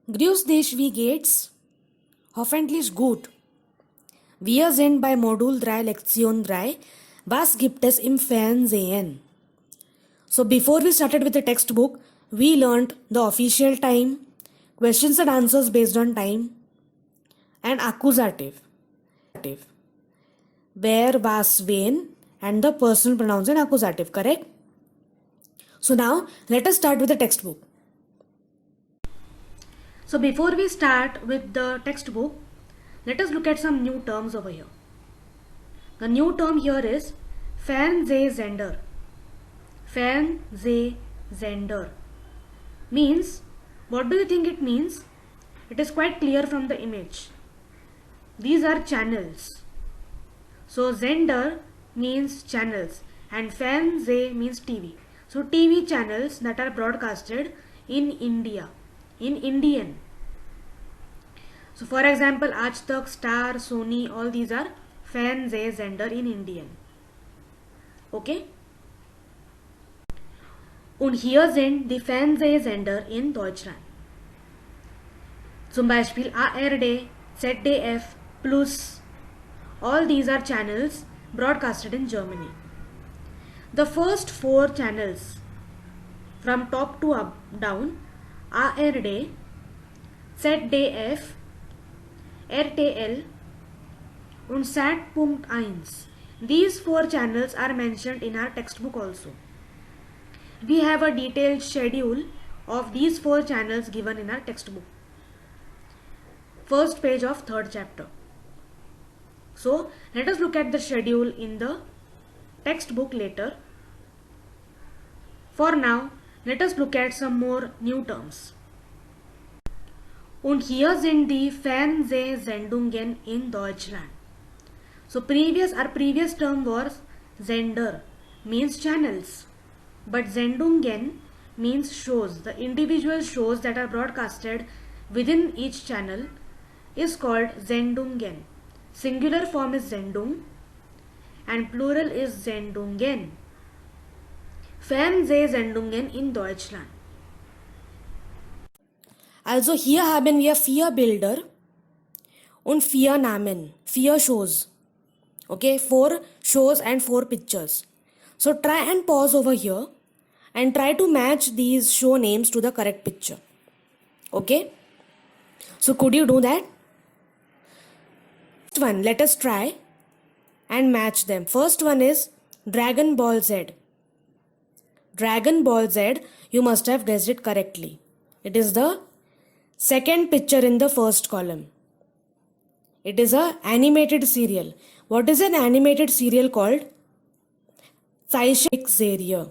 Grüß dich, wie geht's? Hoffentlich gut. Wir sind bei Modul 3, Lektion 3. Was gibt es im Fernsehen? So before we started with the textbook, we learned the official time, questions and answers based on time, and accusative. Where, was, when, and the personal pronouns in accusative, correct? So now let us start with the textbook. So before we start with the textbook, let us look at some new terms over here. The new term here is Fernsehsender. Fernsehsender means, what do you think it means? It is quite clear from the image. These are channels. So Sender means channels and Fernseh means TV. So TV channels that are broadcasted in India, in Indian. So for example, Aaj Tak, Star, Sony, all these are Fernsehsender in Indian. Okay? Und hier sind die Fernsehsender in Deutschland. Zum Beispiel ARD, ZDF, Plus. All these are channels broadcasted in Germany. The first 4 channels from top to up down, ARD, ZDF, RTL und Sat.1. These 4 channels are mentioned in our textbook also. We have a detailed schedule of these 4 channels given in our textbook. First page of 3rd chapter. So let us look at the schedule in the textbook later. For now, let us look at some more new terms. Und hier sind die Fernsehsendungen in Deutschland. So our previous term was Sender, means channels. But Sendungen means shows. The individual shows that are broadcasted within each channel is called Sendungen. Singular form is Sendung and plural is Sendungen. Fernsehsendungen in Deutschland. Also hier haben wir 4 Bilder und 4 Namen, 4 shows. Okay, 4 shows and 4 pictures. So try and pause over here and try to match these show names to the correct picture. Okay, so could you do that? First one, let us try and match them. First one is Dragon Ball Z. Dragon Ball Z, you must have guessed it correctly. It is the second picture in the first column. It is an animated serial. What is an animated serial called? Zeichentrickserie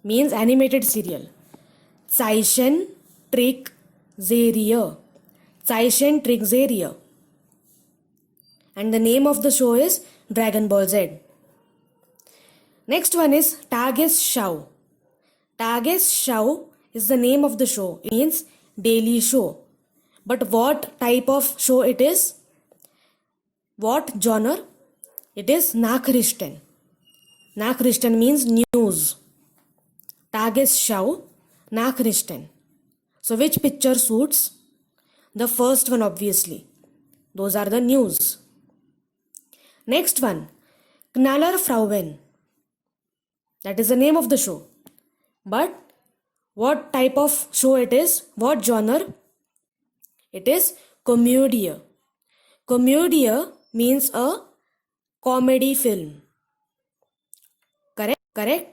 means animated serial. Zeichentrickserie. Zeichentrickserie. And the name of the show is Dragon Ball Z. Next one is Tagesschau. Tagesschau is the name of the show. It means daily show. But what type of show it is? What genre? It is Nachrichten. Nachrichten means news. Tagesschau, Nachrichten. So which picture suits? The first one, obviously. Those are the news. Next one, Knallerfrauen. That is the name of the show. But what type of show it is? What genre? It is Komödie. Komödie means a comedy film. Correct?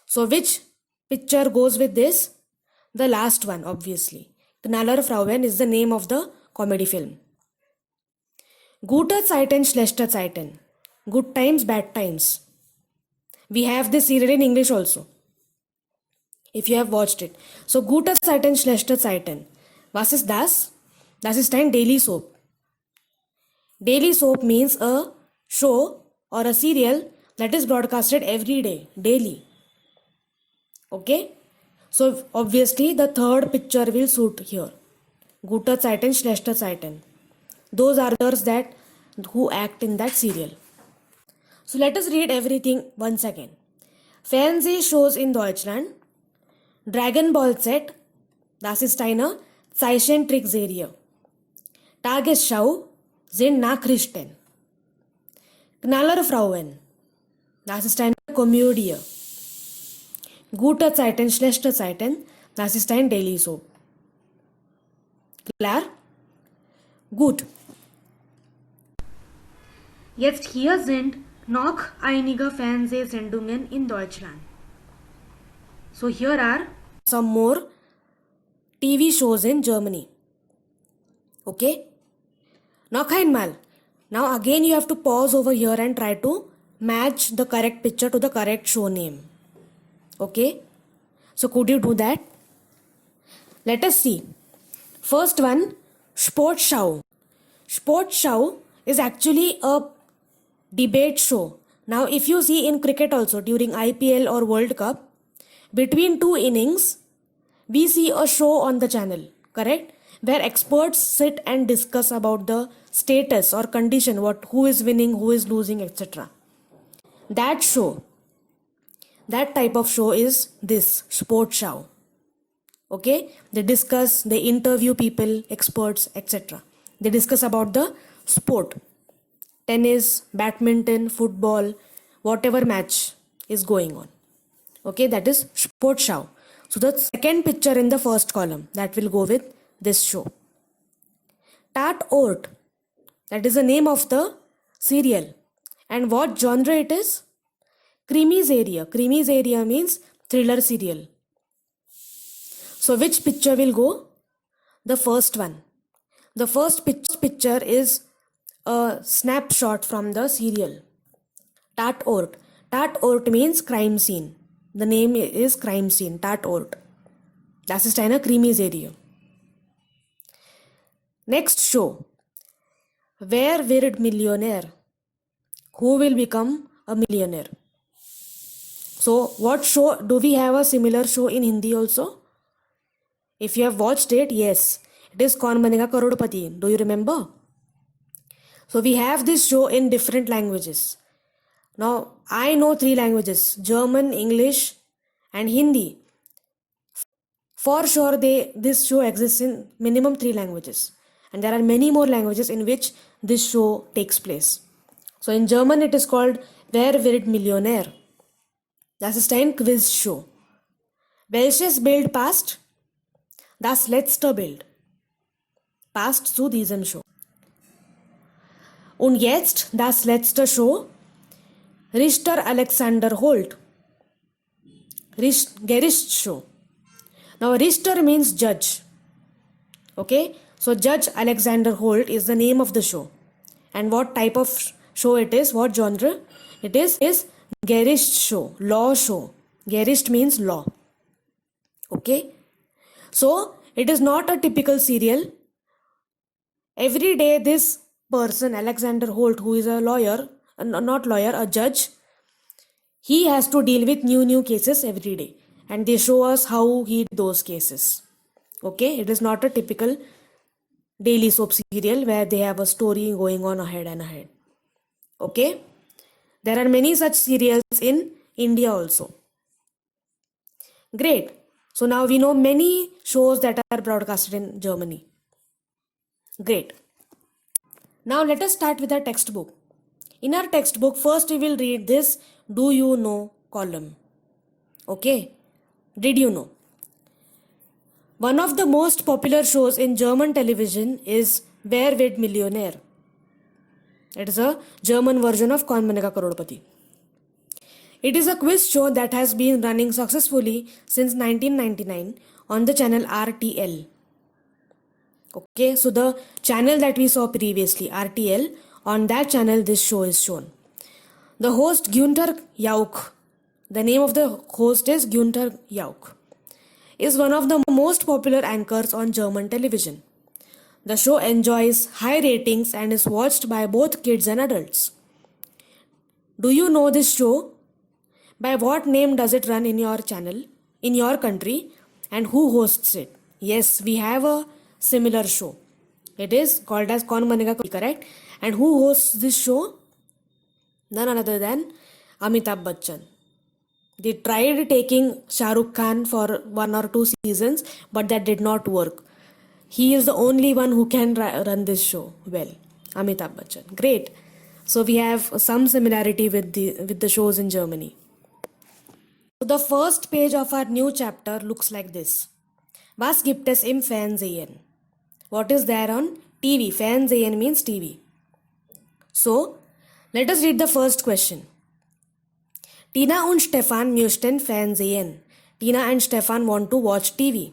So which picture goes with this? The last one, obviously. Knallerfrauen is the name of the comedy film. Gute Zeiten, schlechte Zeiten. Good times, bad times. We have this serial in English also, if you have watched it. So Gute Zeiten, schlechte Zeiten. Was ist das? Das ist ein daily soap. Daily soap means a show or a serial that is broadcasted every day, daily. Okay? So obviously the third picture will suit here. Gute Zeiten, schlechte Zeiten. Those are others that who act in that serial. So let us read everything once again. Fernseh shows in Deutschland. Dragon Ball Z. Das ist eine Zeichentrickserie. Tagesschau sind Nachrichten. Knallerfrauen. Das ist eine Komödie. Gute Zeiten, schlechte Zeiten. Das ist ein Daily Soap. Klar? Gut. Jetzt hier sind noch einige Fernsehsendungen in Deutschland. So here are some more TV shows in Germany. Okay? Noch einmal. Now again you have to pause over here and try to match the correct picture to the correct show name. Okay? So could you do that? Let us see. First one, Sportschau. Sportschau is actually a debate show. Now if you see in cricket also during IPL or World Cup, between two innings, we see a show on the channel, correct? Where experts sit and discuss about the status or condition, who is winning, who is losing, etc. That show, that type of show is this Sportschau. Okay, they discuss, they interview people, experts, etc. They discuss about the sport, tennis, badminton, football, whatever match is going on. Okay, that is Sportschau. So the second picture in the first column, that will go with this show. Tatort, that is the name of the serial. And what genre it is? Krimiserie. Krimiserie means thriller serial. So which picture will go? The first one. The first picture is a snapshot from the serial. Tatort. Tatort means crime scene. The name is crime scene. Tatort. Das ist eine Krimiserie. Next show. Wer wird Millionär? Who will become a millionaire? So what show? Do we have a similar show in Hindi also? If you have watched it, yes. It is Kaun Banega Karodpati. Do you remember? So we have this show in different languages. Now I know 3 languages: German, English and Hindi. For sure this show exists in minimum 3 languages. And there are many more languages in which this show takes place. So in German it is called Wer wird Millionär? Das ist ein Quiz-Show. Welches Bild passt? Das letzte Bild. Passt zu diesem Show. Und jetzt das letzte Show. Richter Alexander Holt. Gerichtsshow. Now Richter means judge. Okay? So Judge Alexander Holt is the name of the show. And what type of show it is? What genre? It is Gerichtsshow. Law show. Gericht means law. Okay? So it is not a typical serial. Every day this person, Alexander Holt, who is a lawyer, a judge, he has to deal with new cases every day. And they show us how he did those cases. Okay? It is not a typical daily soap serial where they have a story going on ahead and ahead. Okay? There are many such serials in India also. Great. So now we know many shows that are broadcasted in Germany. Great. Now let us start with our textbook. In our textbook, first we will read this Do You Know column. Okay? Did you know? One of the most popular shows in German television is Wer wird Millionär? It is a German version of Kaun Banega Karodpati. It is a quiz show that has been running successfully since 1999 on the channel RTL. Okay, so the channel that we saw previously, RTL, on that channel this show is shown. The host Günther Jauch, the name of the host is Günther Jauch, is one of the most popular anchors on German television. The show enjoys high ratings and is watched by both kids and adults. Do you know this show? By what name does it run in your channel, in your country, and who hosts it? Yes, we have a similar show. It is called as Kaun Banega Karodpati, correct? And who hosts this show? None other than Amitabh Bachchan. They tried taking Shah Rukh Khan for 1 or 2 seasons, but that did not work. He is the only one who can run this show well. Amitabh Bachchan. Great. So we have some similarity with the shows in Germany. So the first page of our new chapter looks like this. Was gibt es im Fernsehen? What is there on TV? Fernsehen means TV. So let us read the first question. Tina und Stefan möchten Fernsehen. Tina and Stefan want to watch TV.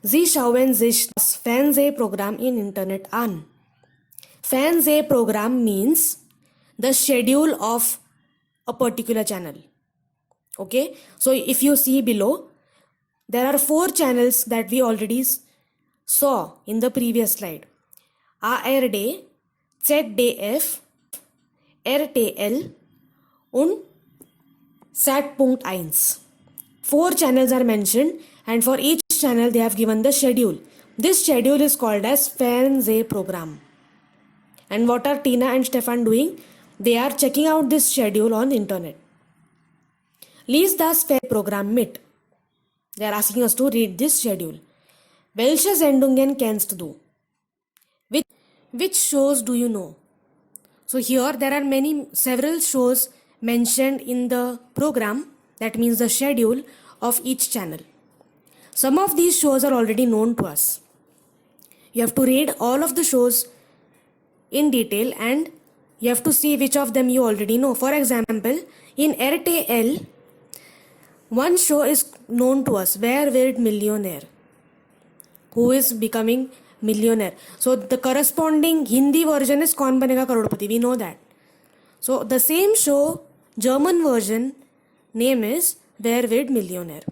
Sie schauen sich das Fernsehprogramm im Internet an. Fernsehprogramm means the schedule of a particular channel. Okay, so if you see below, there are 4 channels that we already saw in the previous slide. ARD, ZDF, RTL und Sat.1. 4 channels are mentioned, and for each channel they have given the schedule. This schedule is called as Fernsehprogramm. And what are Tina and Stefan doing? They are checking out this schedule on the internet. Lies das Fernsehprogramm mit. They are asking us to read this schedule. Welche Sendungen kennst du? Which shows do you know? So here there are several shows mentioned in the program, that means the schedule of each channel. Some of these shows are already known to us. You have to read all of the shows in detail and you have to see which of them you already know. For example, in RTL, one show is known to us, Wer wird Millionär? Who is becoming millionaire? So the corresponding Hindi version is Kaun Banega Crorepati. We know that. So the same show, German version, name is Wer wird Millionär?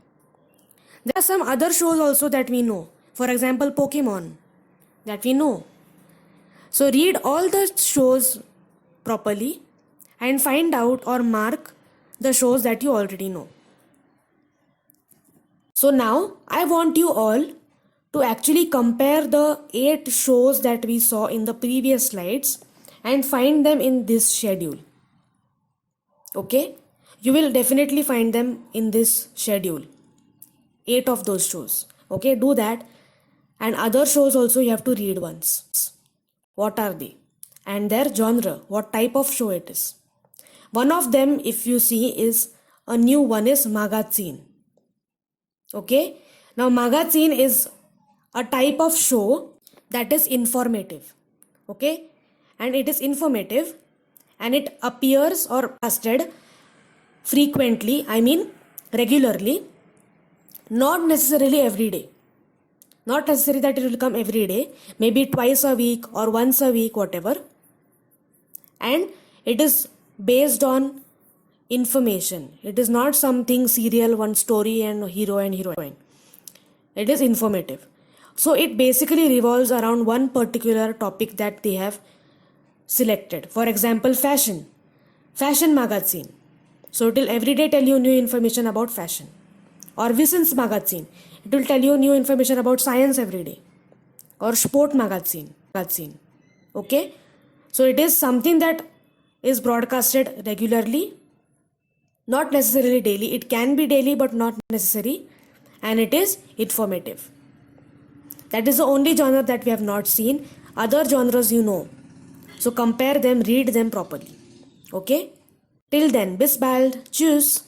There are some other shows also that we know. For example, Pokemon, that we know. So read all the shows properly and find out or mark the shows that you already know. So now I want you all to actually compare the 8 shows that we saw in the previous slides and find them in this schedule. Okay? You will definitely find them in this schedule. 8 of those shows. Okay, do that. And other shows also you have to read once. What are they? And their genre, what type of show it is. One of them, if you see, is a new one is Magazine. Okay? Now Magazine is a type of show that is informative. Okay? And it is informative and it appears or posted frequently, regularly, not necessarily every day. Not necessary that it will come every day, maybe twice a week or once a week, whatever. And it is based on information. It is not something serial, one story and hero and heroine. It is informative. So it basically revolves around one particular topic that they have selected. For example, fashion magazine. So it will every day tell you new information about fashion. Or Wissens magazine. It will tell you new information about science every day. Or Sport magazine. Okay? So it is something that is broadcasted regularly. Not necessarily daily. It can be daily but not necessary. And it is informative. That is the only genre that we have not seen. Other genres you know. So compare them, read them properly. Okay? Till then, bis bald. Tschüss.